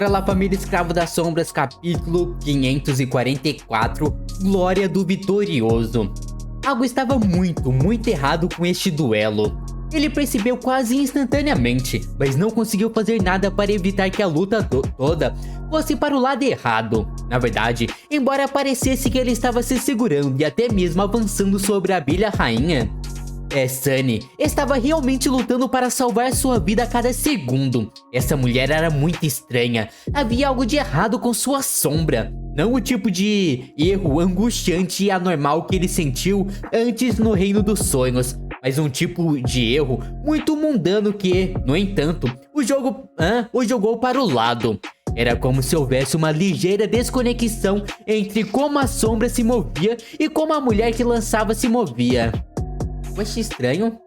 Pra lá, família, Escravo das Sombras, capítulo 544, Glória do Vitorioso. Algo estava muito errado com este duelo. Ele percebeu quase instantaneamente, mas não conseguiu fazer nada para evitar que a luta toda fosse para o lado errado. Na verdade, embora parecesse que ele estava se segurando e até mesmo avançando sobre a abelha rainha, Sunny estava realmente lutando para salvar sua vida a cada segundo. Essa mulher era muito estranha. Havia algo de errado com sua sombra. Não o tipo de erro angustiante e anormal que ele sentiu antes no Reino dos Sonhos, mas um tipo de erro muito mundano que, no entanto, o jogou para o lado. Era como se houvesse uma ligeira desconexão entre como a sombra se movia e como a mulher que lançava se movia. Achei estranho.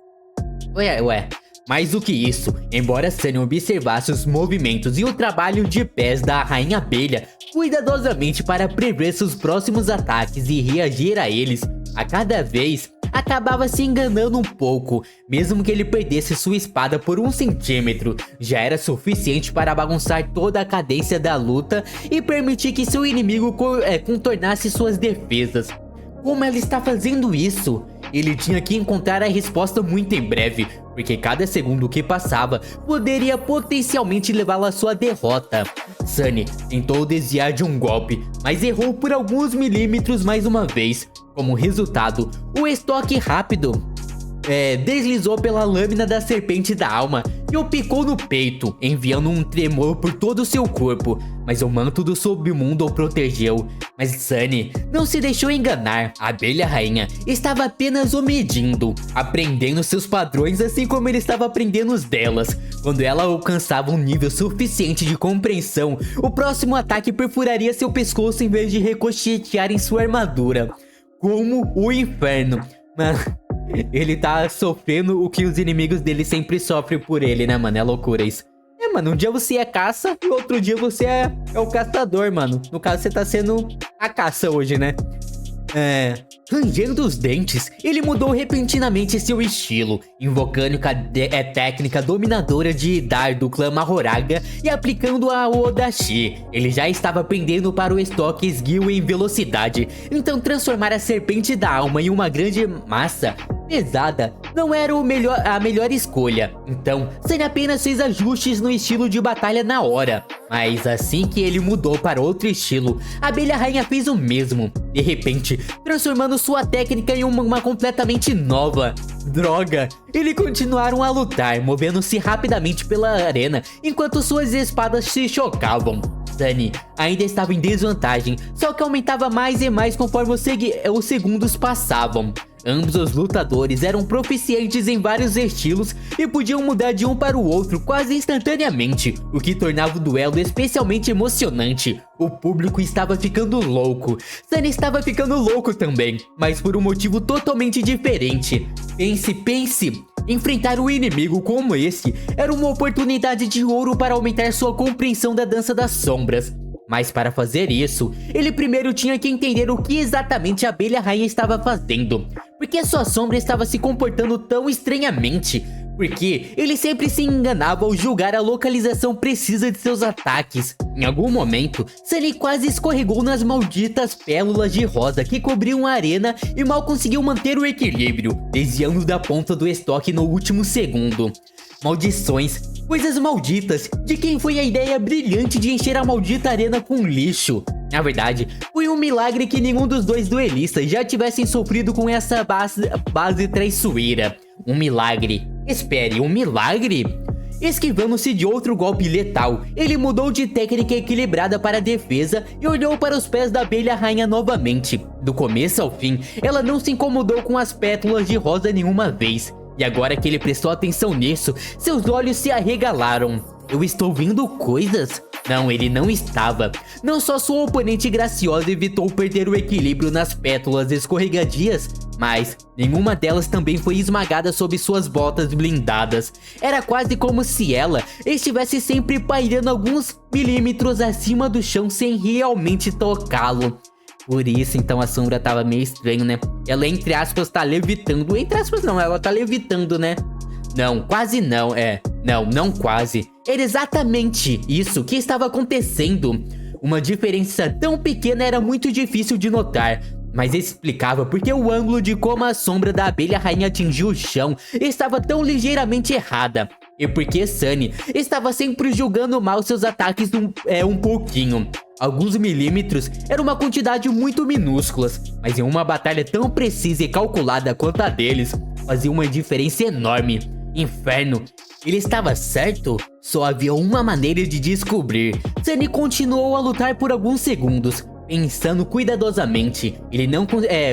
Ué. Mais do que isso, embora Sunny observasse os movimentos e o trabalho de pés da Rainha Abelha cuidadosamente para prever seus próximos ataques e reagir a eles, a cada vez acabava se enganando um pouco. Mesmo que ele perdesse sua espada por 1 centímetro, já era suficiente para bagunçar toda a cadência da luta e permitir que seu inimigo contornasse suas defesas. Como ela está fazendo isso? Ele tinha que encontrar a resposta muito em breve, porque cada segundo que passava poderia potencialmente levá-la à sua derrota. Sunny tentou desviar de um golpe, mas errou por alguns milímetros mais uma vez. Como resultado, o estoque rápido deslizou pela lâmina da serpente da alma e o picou no peito, enviando um tremor por todo o seu corpo, mas o manto do submundo o protegeu. Mas Sunny não se deixou enganar. A abelha rainha estava apenas o medindo, aprendendo seus padrões assim como ele estava aprendendo os delas. Quando ela alcançava um nível suficiente de compreensão, o próximo ataque perfuraria seu pescoço em vez de ricochetear em sua armadura. Como o inferno. Mano, ele tá sofrendo o que os inimigos dele sempre sofrem por ele, né, mano? É loucura isso. Mano, um dia você é caça e outro dia você é o caçador, mano. No caso, você tá sendo a caça hoje, né? Rangendo os dentes, ele mudou repentinamente seu estilo, invocando a técnica dominadora de Dar do clã Mahoraga e aplicando a Odachi. Ele já estava aprendendo para o estoque esguio em velocidade, então transformar a serpente da alma em uma grande massa pesada não era a melhor escolha. Então, Sunny apenas fez ajustes no estilo de batalha na hora. Mas assim que ele mudou para outro estilo, a abelha rainha fez o mesmo. De repente, transformando sua técnica em uma completamente nova. Droga! Eles continuaram a lutar, movendo-se rapidamente pela arena, enquanto suas espadas se chocavam. Sunny ainda estava em desvantagem, só que aumentava mais e mais conforme os segundos passavam. Ambos os lutadores eram proficientes em vários estilos e podiam mudar de um para o outro quase instantaneamente, o que tornava o duelo especialmente emocionante. O público estava ficando louco. Sunny estava ficando louco também, mas por um motivo totalmente diferente. Pense. Enfrentar um inimigo como esse era uma oportunidade de ouro para aumentar sua compreensão da dança das sombras. Mas para fazer isso, ele primeiro tinha que entender o que exatamente a abelha rainha estava fazendo. Por que sua sombra estava se comportando tão estranhamente? Porque ele sempre se enganava ao julgar a localização precisa de seus ataques. Em algum momento, Sunny quase escorregou nas malditas pérolas de rosa que cobriam a arena e mal conseguiu manter o equilíbrio, desviando da ponta do estoque no último segundo. Maldições, coisas malditas, de quem foi a ideia brilhante de encher a maldita arena com lixo? Na verdade, foi um milagre que nenhum dos dois duelistas já tivessem sofrido com essa base traiçoeira. Um milagre. Espere, um milagre? Esquivando-se de outro golpe letal, ele mudou de técnica equilibrada para a defesa e olhou para os pés da abelha rainha novamente. Do começo ao fim, ela não se incomodou com as pétalas de rosa nenhuma vez. E agora que ele prestou atenção nisso, seus olhos se arregalaram. Eu estou vendo coisas? Não, ele não estava. Não só sua oponente graciosa evitou perder o equilíbrio nas pétalas escorregadias, mas nenhuma delas também foi esmagada sob suas botas blindadas. Era quase como se ela estivesse sempre pairando alguns milímetros acima do chão sem realmente tocá-lo. Por isso, então, a sombra tava meio estranho, né? Ela, entre aspas, tá levitando. Entre aspas não, ela tá levitando, né? Não, quase não, Não, não quase. Era exatamente isso que estava acontecendo. Uma diferença tão pequena era muito difícil de notar, mas explicava porque o ângulo de como a sombra da abelha rainha atingiu o chão estava tão ligeiramente errada. E porque Sunny estava sempre julgando mal seus ataques um pouquinho. Alguns milímetros era uma quantidade muito minúscula, mas em uma batalha tão precisa e calculada quanto a deles, fazia uma diferença enorme. Inferno, ele estava certo? Só havia uma maneira de descobrir. Sunny continuou a lutar por alguns segundos, pensando cuidadosamente. Ele não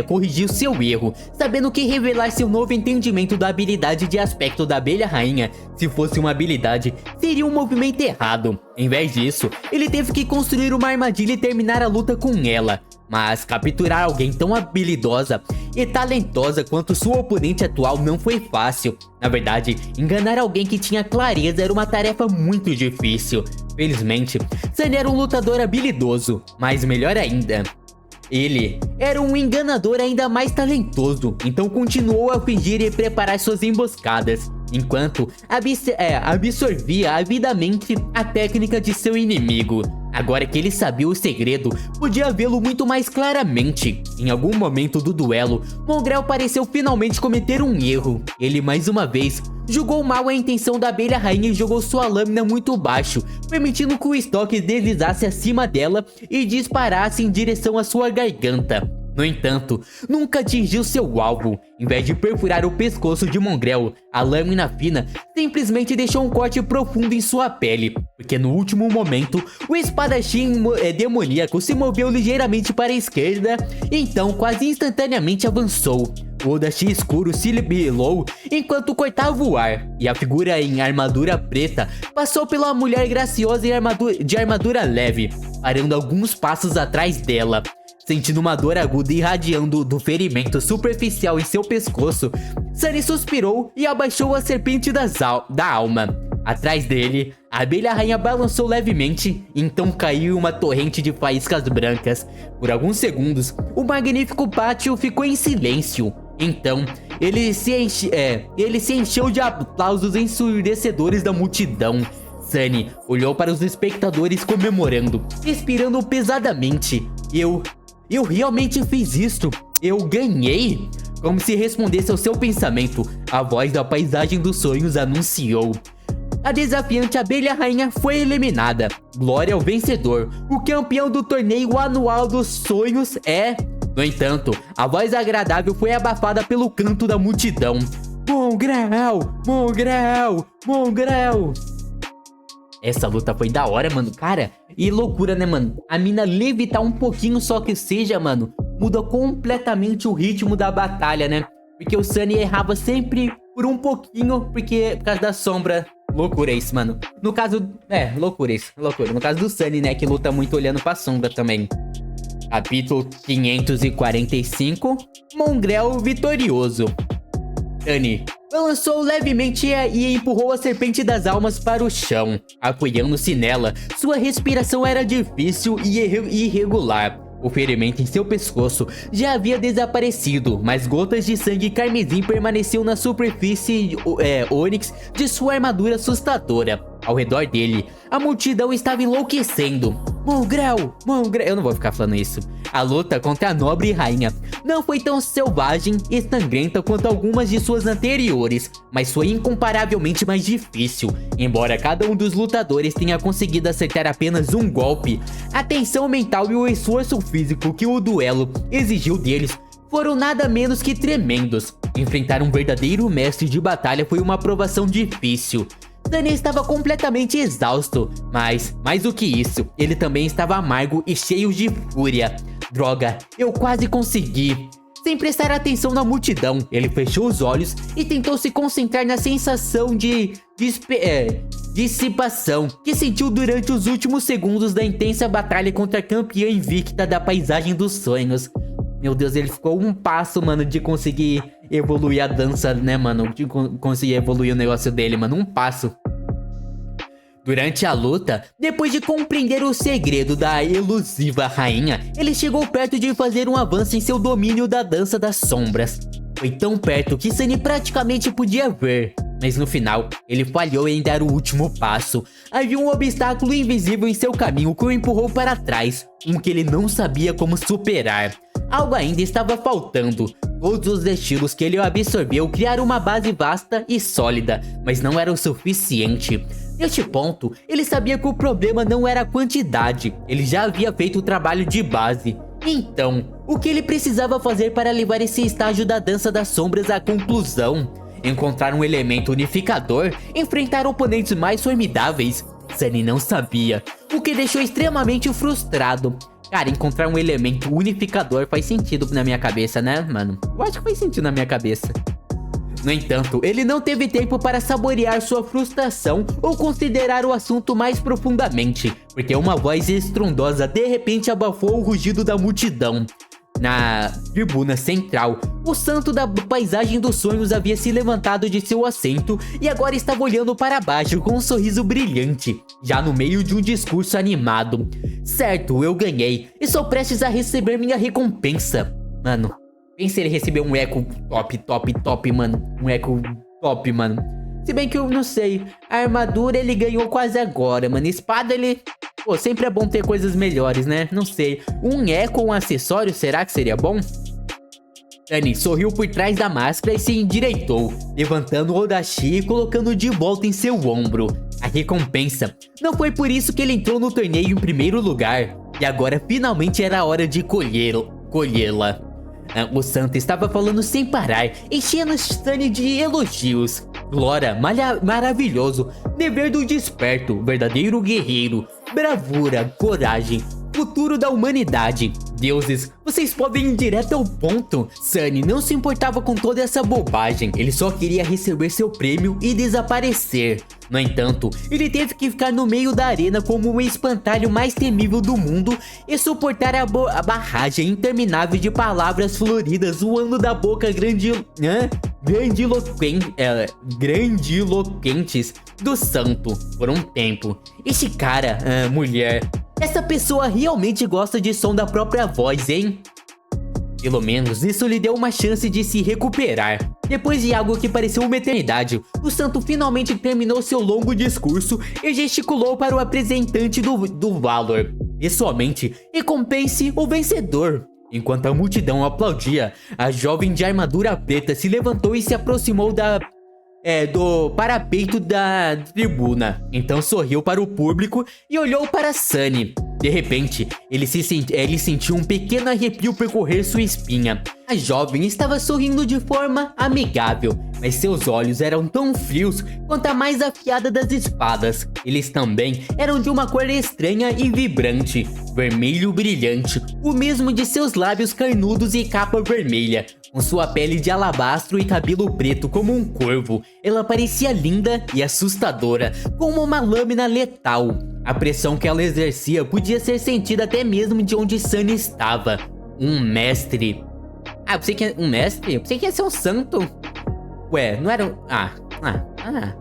corrigiu seu erro, sabendo que revelar seu novo entendimento da habilidade de aspecto da abelha rainha, se fosse uma habilidade, seria um movimento errado. Em vez disso, ele teve que construir uma armadilha e terminar a luta com ela. Mas capturar alguém tão habilidosa e talentosa quanto sua oponente atual não foi fácil. Na verdade, enganar alguém que tinha clareza era uma tarefa muito difícil. Felizmente, Sunny era um lutador habilidoso, mas melhor ainda, ele era um enganador ainda mais talentoso, então continuou a fingir e preparar suas emboscadas, enquanto absorvia avidamente a técnica de seu inimigo. Agora que ele sabia o segredo, podia vê-lo muito mais claramente. Em algum momento do duelo, Mongrel pareceu finalmente cometer um erro. Ele mais uma vez julgou mal a intenção da abelha rainha e jogou sua lâmina muito baixo, permitindo que o estoque deslizasse acima dela e disparasse em direção à sua garganta. No entanto, nunca atingiu seu alvo. Em vez de perfurar o pescoço de Mongrel, a lâmina fina simplesmente deixou um corte profundo em sua pele, porque no último momento, o espadachim demoníaco se moveu ligeiramente para a esquerda, então quase instantaneamente avançou. O Odachi escuro se libelou enquanto cortava o ar, e a figura em armadura preta passou pela mulher graciosa de armadura leve, parando alguns passos atrás dela. Sentindo uma dor aguda irradiando do ferimento superficial em seu pescoço, Sunny suspirou e abaixou a serpente da alma. Atrás dele, a abelha rainha balançou levemente, então caiu uma torrente de faíscas brancas. Por alguns segundos, o magnífico pátio ficou em silêncio. Então, ele se encheu de aplausos ensurdecedores da multidão. Sunny olhou para os espectadores comemorando, respirando pesadamente. Eu realmente fiz isto. Eu ganhei. Como se respondesse ao seu pensamento, a voz da paisagem dos sonhos anunciou: a desafiante abelha rainha foi eliminada. Glória ao vencedor. O campeão do torneio anual dos sonhos é... No entanto, a voz agradável foi abafada pelo canto da multidão. Mongrel! Mongrel! Mongrel! Essa luta foi da hora, mano, cara. E loucura, né, mano? A mina levitar um pouquinho só que seja, mano, muda completamente o ritmo da batalha, né? Porque o Sunny errava sempre por um pouquinho, por causa da sombra. Loucura isso, mano. No caso, loucura isso, loucura. No caso do Sunny, né, que luta muito olhando pra sombra também. Capítulo 545, Mongrel vitorioso. Sunny balançou levemente e empurrou a serpente das almas para o chão. Apoiando-se nela, sua respiração era difícil e irregular. O ferimento em seu pescoço já havia desaparecido, mas gotas de sangue carmesim permaneciam na superfície ônix de sua armadura assustadora. Ao redor dele, a multidão estava enlouquecendo. Mongrel! Mongrel! Eu não vou ficar falando isso. A luta contra a nobre rainha não foi tão selvagem e sangrenta quanto algumas de suas anteriores, mas foi incomparavelmente mais difícil. Embora cada um dos lutadores tenha conseguido acertar apenas um golpe, a tensão mental e o esforço físico que o duelo exigiu deles foram nada menos que tremendos. Enfrentar um verdadeiro mestre de batalha foi uma provação difícil. Sunny estava completamente exausto, mas, mais do que isso, ele também estava amargo e cheio de fúria. Droga, eu quase consegui. Sem prestar atenção na multidão, ele fechou os olhos e tentou se concentrar na sensação de dissipação que sentiu durante os últimos segundos da intensa batalha contra a campeã invicta da paisagem dos sonhos. Meu Deus, ele ficou um passo, mano, de conseguir evoluir a dança, né, mano? De conseguir evoluir o negócio dele, mano. Um passo. Durante a luta, depois de compreender o segredo da elusiva rainha, ele chegou perto de fazer um avanço em seu domínio da dança das sombras. Foi tão perto que Sunny praticamente podia ver. mas no final, ele falhou em dar o último passo. Havia um obstáculo invisível em seu caminho que o empurrou para trás, que ele não sabia como superar. Algo ainda estava faltando. Todos os estilos que ele absorveu criaram uma base vasta e sólida, mas não era o suficiente. Neste ponto, ele sabia que o problema não era a quantidade, ele já havia feito o trabalho de base. Então, o que ele precisava fazer para levar esse estágio da dança das sombras à conclusão? Encontrar um elemento unificador? Enfrentar oponentes mais formidáveis? Sunny não sabia, o que deixou extremamente frustrado. Cara, encontrar um elemento unificador faz sentido na minha cabeça, né, mano? Eu acho que faz sentido na minha cabeça. No entanto, ele não teve tempo para saborear sua frustração ou considerar o assunto mais profundamente, porque uma voz estrondosa de repente abafou o rugido da multidão. Na tribuna central, o santo da paisagem dos sonhos havia se levantado de seu assento e agora estava olhando para baixo com um sorriso brilhante, já no meio de um discurso animado. Certo, eu ganhei e sou prestes a receber minha recompensa. Mano, pensa se ele receber um eco top, mano. Um eco top, mano. Se bem que eu não sei, a armadura ele ganhou quase agora, mano. Espada ele... Pô, sempre é bom ter coisas melhores, né? Não sei. Um eco ou um acessório, será que seria bom? Sunny sorriu por trás da máscara e se endireitou, levantando o Odachi e colocando de volta em seu ombro. A recompensa. Não foi por isso que ele entrou no torneio em primeiro lugar. E agora finalmente era a hora de colhê-la. O santo estava falando sem parar, enchendo Sunny de elogios. Glória, maravilhoso, dever do desperto, verdadeiro guerreiro, bravura, coragem, futuro da humanidade. Deuses, vocês podem ir direto ao ponto. Sunny não se importava com toda essa bobagem, ele só queria receber seu prêmio e desaparecer. No entanto, ele teve que ficar no meio da arena como o espantalho mais temível do mundo e suportar a barragem interminável de palavras floridas voando da boca grandiloquentes do santo por um tempo. Esse cara, mulher, essa pessoa realmente gosta de som da própria voz, hein? Pelo menos isso lhe deu uma chance de se recuperar. Depois de algo que pareceu uma eternidade, o santo finalmente terminou seu longo discurso e gesticulou para o apresentante do Valor. Pessoalmente, recompense o vencedor. Enquanto a multidão aplaudia, a jovem de armadura preta se levantou e se aproximou do parapeito da tribuna. Então sorriu para o público e olhou para Sunny. De repente, ele sentiu um pequeno arrepio percorrer sua espinha. A jovem estava sorrindo de forma amigável, mas seus olhos eram tão frios quanto a mais afiada das espadas. Eles também eram de uma cor estranha e vibrante, vermelho brilhante, o mesmo de seus lábios carnudos e capa vermelha. Com sua pele de alabastro e cabelo preto como um corvo, ela parecia linda e assustadora, como uma lâmina letal. A pressão que ela exercia podia ser sentida até mesmo de onde Sunny estava. Um mestre. Ah, eu pensei que um mestre? Eu pensei que ia ser um santo. Ué, não era...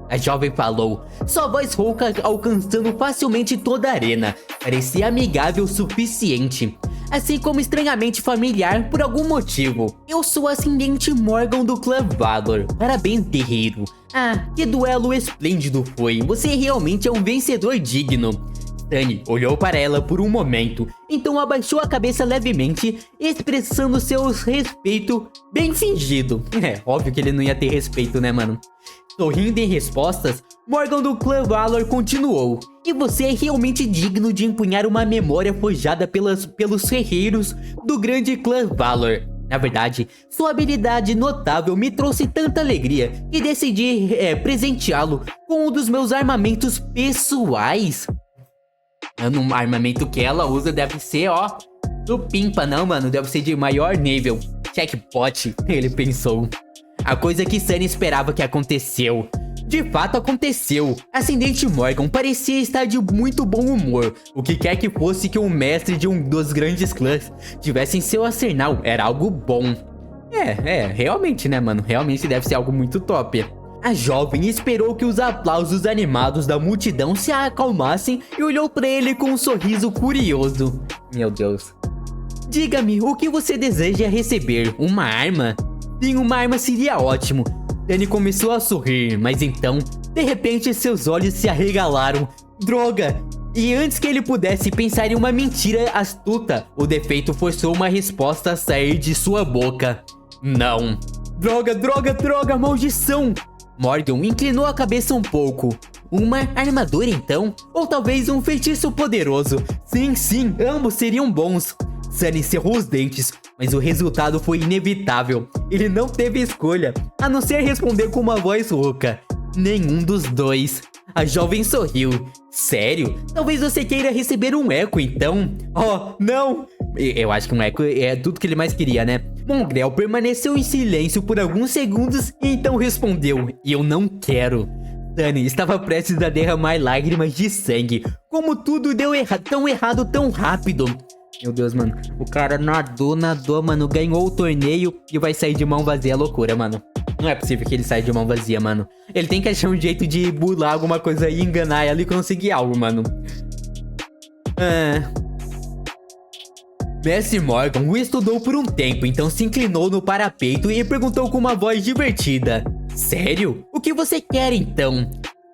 A jovem falou, sua voz rouca alcançando facilmente toda a arena. Parecia amigável o suficiente, assim como estranhamente familiar por algum motivo. Eu sou a ascendente Morgan do clã Valor. Parabéns, guerreiro. Ah, que duelo esplêndido foi. Você realmente é um vencedor digno. Sunny olhou para ela por um momento, então abaixou a cabeça levemente, expressando seu respeito bem fingido. É, óbvio que ele não ia ter respeito, né, mano? Sorrindo em respostas, Morgan do clã Valor continuou. E você é realmente digno de empunhar uma memória forjada pelos guerreiros do grande clã Valor. Na verdade, sua habilidade notável me trouxe tanta alegria que decidi presenteá-lo com um dos meus armamentos pessoais. Um armamento que ela usa deve ser, ó, do pimpa, não, mano, deve ser de maior nível. Checkpot, ele pensou. A coisa que Sunny esperava que aconteceu. De fato aconteceu. Ascendente Morgan parecia estar de muito bom humor. O que quer que fosse que um mestre de um dos grandes clãs tivesse em seu arsenal era algo bom. Realmente, né, mano? Realmente deve ser algo muito top. A jovem esperou que os aplausos animados da multidão se acalmassem e olhou para ele com um sorriso curioso. Meu Deus. Diga-me, o que você deseja receber? Uma arma? Sim, uma arma seria ótimo. Sunny começou a sorrir, mas então, de repente, seus olhos se arregalaram. Droga! E antes que ele pudesse pensar em uma mentira astuta, o defeito forçou uma resposta a sair de sua boca. Não. Droga, droga, droga, maldição! Morgan inclinou a cabeça um pouco. Uma armadura então? Ou talvez um feitiço poderoso? Sim, sim, ambos seriam bons. Sunny cerrou os dentes, mas o resultado foi inevitável. Ele não teve escolha, a não ser responder com uma voz rouca. Nenhum dos dois. A jovem sorriu. Sério? Talvez você queira receber um eco, então? Oh, não! Eu acho que um eco é tudo que ele mais queria, né? Mongrel permaneceu em silêncio por alguns segundos e então respondeu: eu não quero. Sunny estava prestes a derramar lágrimas de sangue. Como tudo deu tão errado tão rápido. Meu Deus, mano. O cara nadou, mano. Ganhou o torneio e vai sair de mão vazia. É loucura, mano. Não é possível que ele saia de mão vazia, mano. Ele tem que achar um jeito de burlar alguma coisa e enganar ela e conseguir algo, mano. Mestre Morgan o estudou por um tempo, então se inclinou no parapeito e perguntou com uma voz divertida: sério? O que você quer, então?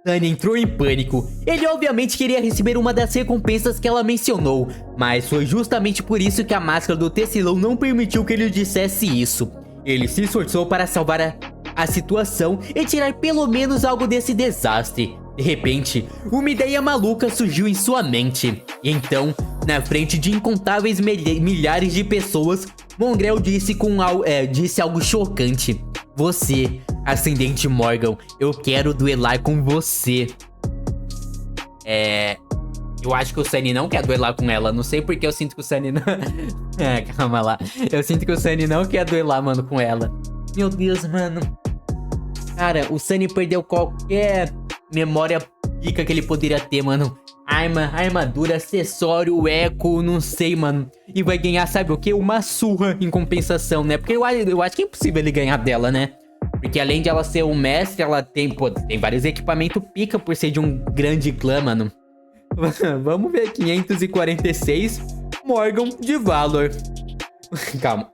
Sunny entrou em pânico. Ele obviamente queria receber uma das recompensas que ela mencionou, mas foi justamente por isso que a máscara do tecelão não permitiu que ele dissesse isso. Ele se esforçou para salvar a situação e tirar pelo menos algo desse desastre. De repente, uma ideia maluca surgiu em sua mente. E então, na frente de incontáveis milhares de pessoas, Mongrel disse algo chocante: você, Ascendente Morgan, eu quero duelar com você. Eu acho que o Sunny não quer duelar com ela. Não sei porque eu sinto que o Sunny não... calma lá. Eu sinto que o Sunny não quer duelar, mano, com ela. Meu Deus, mano. Cara, o Sunny perdeu qualquer memória pica que ele poderia ter, mano. Armadura, acessório, eco, não sei, mano. E vai ganhar, sabe o quê? Uma surra em compensação, né? Porque eu acho que é impossível ele ganhar dela, né? Porque além de ela ser um mestre, ela tem vários equipamentos pica por ser de um grande clã, mano. Vamos ver, 546, Morgan de Valor. Calma.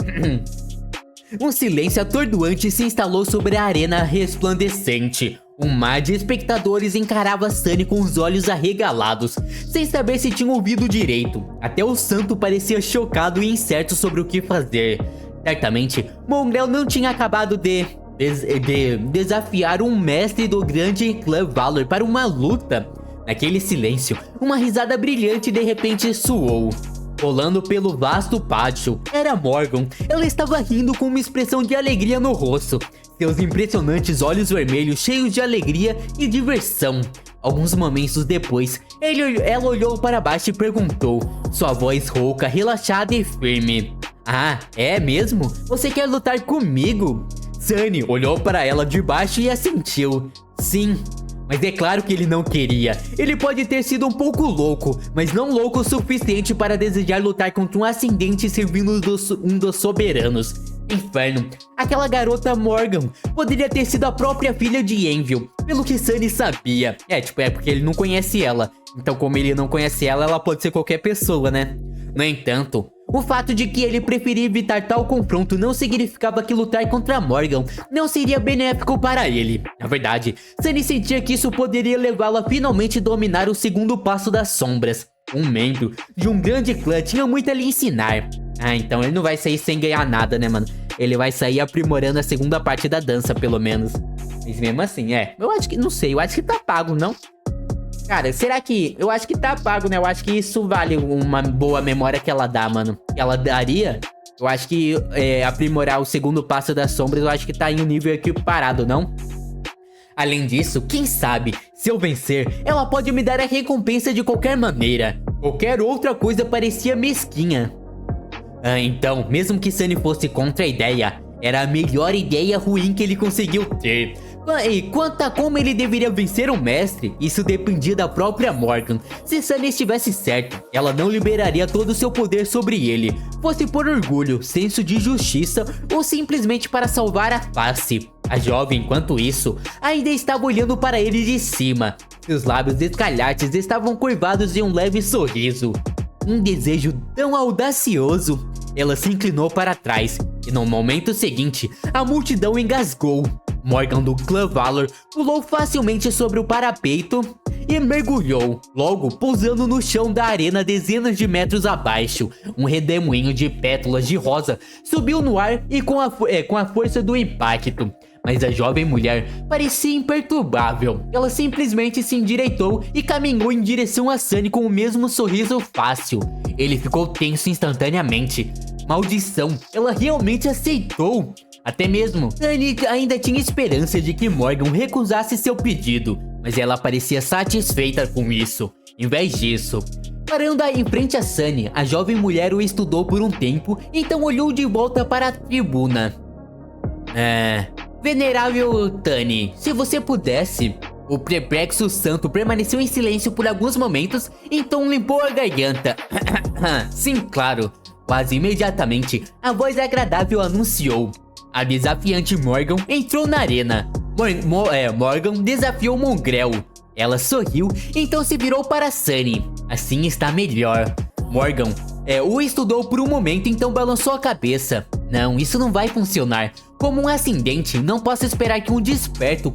Um silêncio atordoante se instalou sobre a arena resplandecente. Um mar de espectadores encarava Sunny com os olhos arregalados, sem saber se tinham ouvido direito. Até o santo parecia chocado e incerto sobre o que fazer. Certamente, Mongrel não tinha acabado de desafiar um mestre do grande clã Valor para uma luta. Naquele silêncio, uma risada brilhante de repente soou. Rolando pelo vasto pátio, era Morgan. Ela estava rindo com uma expressão de alegria no rosto. Seus impressionantes olhos vermelhos cheios de alegria e diversão. Alguns momentos depois, ela olhou para baixo e perguntou, sua voz rouca, relaxada e firme: ah, é mesmo? Você quer lutar comigo? Sunny olhou para ela de baixo e assentiu. Sim. Mas é claro que ele não queria. Ele pode ter sido um pouco louco, mas não louco o suficiente para desejar lutar contra um ascendente servindo um dos soberanos. Inferno, aquela garota Morgan poderia ter sido a própria filha de Envil, pelo que Sunny sabia. É porque ele não conhece ela. Então como ele não conhece ela, ela pode ser qualquer pessoa, né? No entanto, o fato de que ele preferia evitar tal confronto não significava que lutar contra Morgan não seria benéfico para ele. Na verdade, Sunny sentia que isso poderia levá-lo a finalmente dominar o segundo passo das sombras. Um membro de um grande clã tinha muito a lhe ensinar. Ah, então ele não vai sair sem ganhar nada, né, mano? Ele vai sair aprimorando a segunda parte da dança, pelo menos. Mas mesmo assim, eu acho que, não sei, eu acho que tá pago, não? Cara, será que... Eu acho que tá pago, né? Eu acho que isso vale uma boa memória que ela dá, mano. Ela daria... Eu acho que aprimorar o segundo passo das sombras, eu acho que tá em um nível equiparado, não? Além disso, quem sabe, se eu vencer, ela pode me dar a recompensa de qualquer maneira. Qualquer outra coisa parecia mesquinha. Então, mesmo que Sunny fosse contra a ideia, era a melhor ideia ruim que ele conseguiu ter. E quanto a como ele deveria vencer um mestre, isso dependia da própria Morgan. Se Sunny estivesse certo, ela não liberaria todo o seu poder sobre ele, fosse por orgulho, senso de justiça ou simplesmente para salvar a face. A jovem, enquanto isso, ainda estava olhando para ele de cima. Seus lábios escalhates estavam curvados em um leve sorriso. Um desejo tão audacioso. Ela se inclinou para trás e no momento seguinte, a multidão engasgou. Morgan do clã Valor pulou facilmente sobre o parapeito e mergulhou, logo pousando no chão da arena dezenas de metros abaixo. Um redemoinho de pétalas de rosa subiu no ar e com a força do impacto. Mas a jovem mulher parecia imperturbável. Ela simplesmente se endireitou e caminhou em direção a Sunny com o mesmo sorriso fácil. Ele ficou tenso instantaneamente. Maldição, ela realmente aceitou. Até mesmo, Sunny ainda tinha esperança de que Morgan recusasse seu pedido, mas ela parecia satisfeita com isso. Em vez disso, parando em frente a Sunny, a jovem mulher o estudou por um tempo, então olhou de volta para a tribuna. Venerável Tani, se você pudesse... O perplexo santo permaneceu em silêncio por alguns momentos, então limpou a garganta. Sim, claro. Quase imediatamente, a voz agradável anunciou. A desafiante Morgan entrou na arena. Morgan desafiou Mongrel. Ela sorriu, então se virou para Sunny. Assim está melhor. Morgan o estudou por um momento, então balançou a cabeça. Não, isso não vai funcionar. Como um ascendente, não posso esperar que um desperto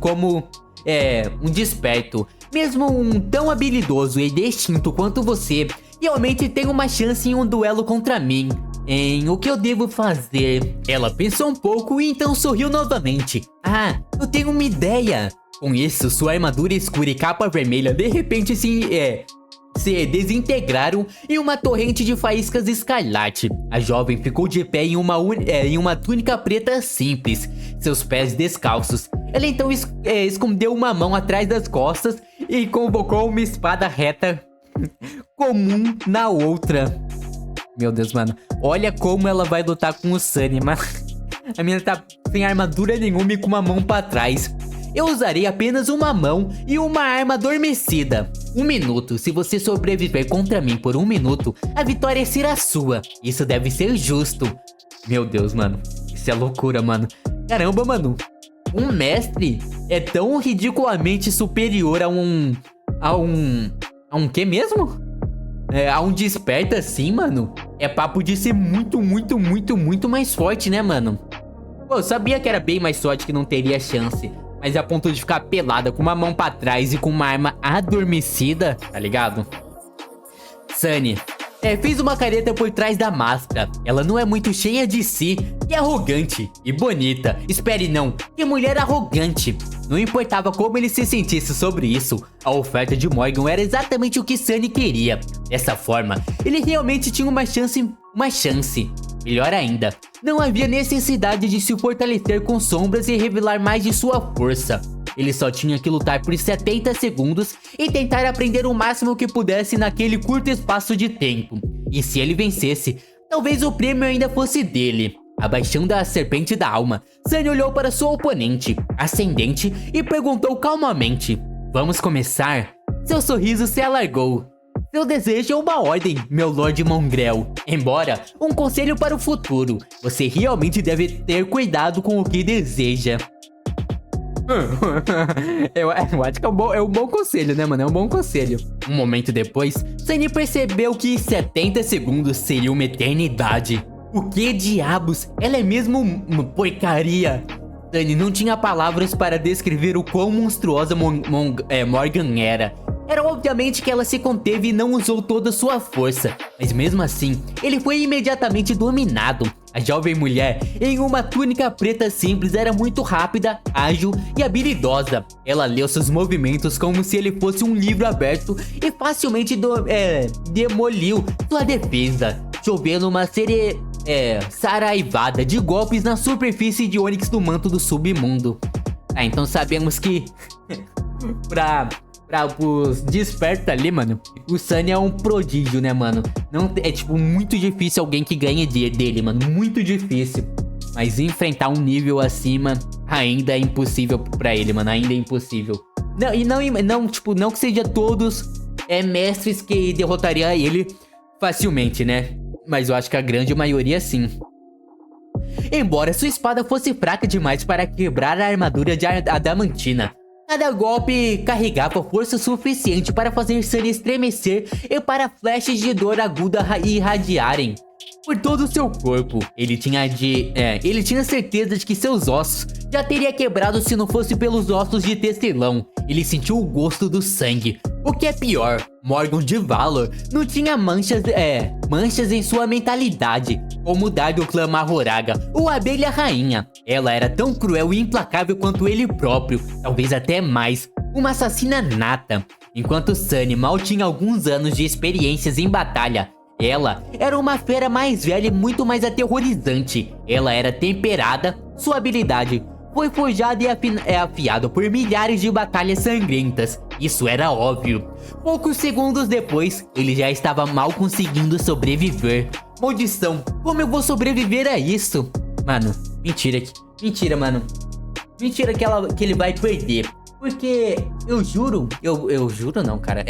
mesmo um tão habilidoso e distinto quanto você, realmente tenha uma chance em um duelo contra mim. O que eu devo fazer? Ela pensou um pouco e então sorriu novamente. Eu tenho uma ideia. Com isso, sua armadura escura e capa vermelha de repente se desintegraram em uma torrente de faíscas escarlate. A jovem ficou de pé em uma túnica preta simples, seus pés descalços. Ela então escondeu uma mão atrás das costas e convocou uma espada reta comum na outra. Meu Deus, mano. Olha como ela vai lutar com o Sunny, mano. A menina tá sem armadura nenhuma e com uma mão pra trás. Eu usarei apenas uma mão e uma arma adormecida. 1 minuto. Se você sobreviver contra mim por 1 minuto, a vitória será sua. Isso deve ser justo. Meu Deus, mano. Isso é loucura, mano. Caramba, mano. Um mestre é tão ridiculamente superior a um quê mesmo? A um desperta assim, mano. É papo de ser muito, muito, muito, muito mais forte, né, mano? Pô, eu sabia que era bem mais forte, que não teria chance. Mas a ponto de ficar pelada com uma mão pra trás e com uma arma adormecida, tá ligado? Sunny fez uma careta por trás da máscara. Ela não é muito cheia de si e arrogante e bonita. Espere, não, que mulher arrogante. Não importava como ele se sentisse sobre isso, a oferta de Morgan era exatamente o que Sunny queria. Dessa forma, ele realmente tinha uma chance. Melhor ainda, não havia necessidade de se fortalecer com sombras e revelar mais de sua força. Ele só tinha que lutar por 70 segundos e tentar aprender o máximo que pudesse naquele curto espaço de tempo. E se ele vencesse, talvez o prêmio ainda fosse dele. Abaixando a serpente da alma, Sunny olhou para sua oponente, ascendente, e perguntou calmamente: "Vamos começar?" Seu sorriso se alargou. "Seu desejo é uma ordem, meu Lord Mongrel. Embora, um conselho para o futuro. Você realmente deve ter cuidado com o que deseja." Eu acho que é um bom conselho, né, mano? É um bom conselho. Um momento depois, Sunny percebeu que 70 segundos seria uma eternidade. O que diabos? Ela é mesmo uma porcaria. Sunny não tinha palavras para descrever o quão monstruosa Morgan era. Era obviamente que ela se conteve e não usou toda sua força, mas mesmo assim, ele foi imediatamente dominado. A jovem mulher, em uma túnica preta simples, era muito rápida, ágil e habilidosa. Ela leu seus movimentos como se ele fosse um livro aberto e facilmente demoliu sua defesa, chovendo uma saraivada de golpes na superfície de ônix do manto do submundo. Então sabemos que para os despertos ali, mano, o Sunny é um prodígio, né, mano? Não, é, tipo, muito difícil alguém que ganhe dele, mano. Muito difícil. Mas enfrentar um nível acima ainda é impossível pra ele, mano. Ainda é impossível. Não que seja todos mestres que derrotariam ele facilmente, né? Mas eu acho que a grande maioria sim. Embora sua espada fosse fraca demais para quebrar a armadura de adamantina, cada golpe carregava força suficiente para fazer Sunny estremecer e para flashes de dor aguda irradiarem. por todo o seu corpo. Ele tinha certeza de que seus ossos já teria quebrado se não fosse pelos ossos de tecelão. Ele sentiu o gosto do sangue. O que é pior, Morgan de Valor não tinha manchas em sua mentalidade, como o Dar do clã Mahoraga ou a Abelha Rainha. Ela era tão cruel e implacável quanto ele próprio, talvez até mais, uma assassina nata. Enquanto Sunny mal tinha alguns anos de experiências em batalha, ela era uma fera mais velha e muito mais aterrorizante. Ela era temperada, sua habilidade foi forjada e afiada por milhares de batalhas sangrentas. Isso era óbvio. Poucos segundos depois, ele já estava mal conseguindo sobreviver. Maldição, como eu vou sobreviver a isso? Mano, mentira, mano. Mentira que ele vai perder. Porque eu juro, eu juro não, cara.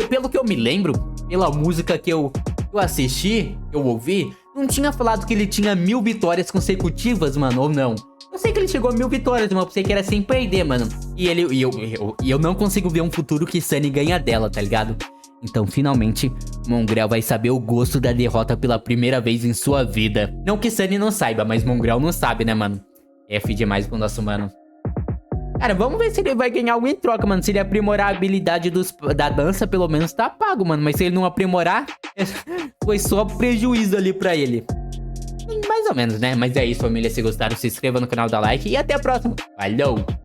Pelo que eu me lembro, pela música que eu assisti, que eu ouvi, não tinha falado que ele tinha 1000 vitórias consecutivas, mano, ou não. Eu sei que ele chegou a 1000 vitórias, mas eu pensei que era sem perder, mano. E eu não consigo ver um futuro que Sunny ganha dela, tá ligado? Então, finalmente, Mongrel vai saber o gosto da derrota pela primeira vez em sua vida. Não que Sunny não saiba, mas Mongrel não sabe, né, mano? F demais pro nosso mano. Cara, vamos ver se ele vai ganhar algo em troca, mano. Se ele aprimorar a habilidade da dança, pelo menos tá pago, mano. Mas se ele não aprimorar, foi só prejuízo ali pra ele. Mais ou menos, né? Mas é isso, família. Se gostaram, se inscreva no canal, dá like e até a próxima. Falou!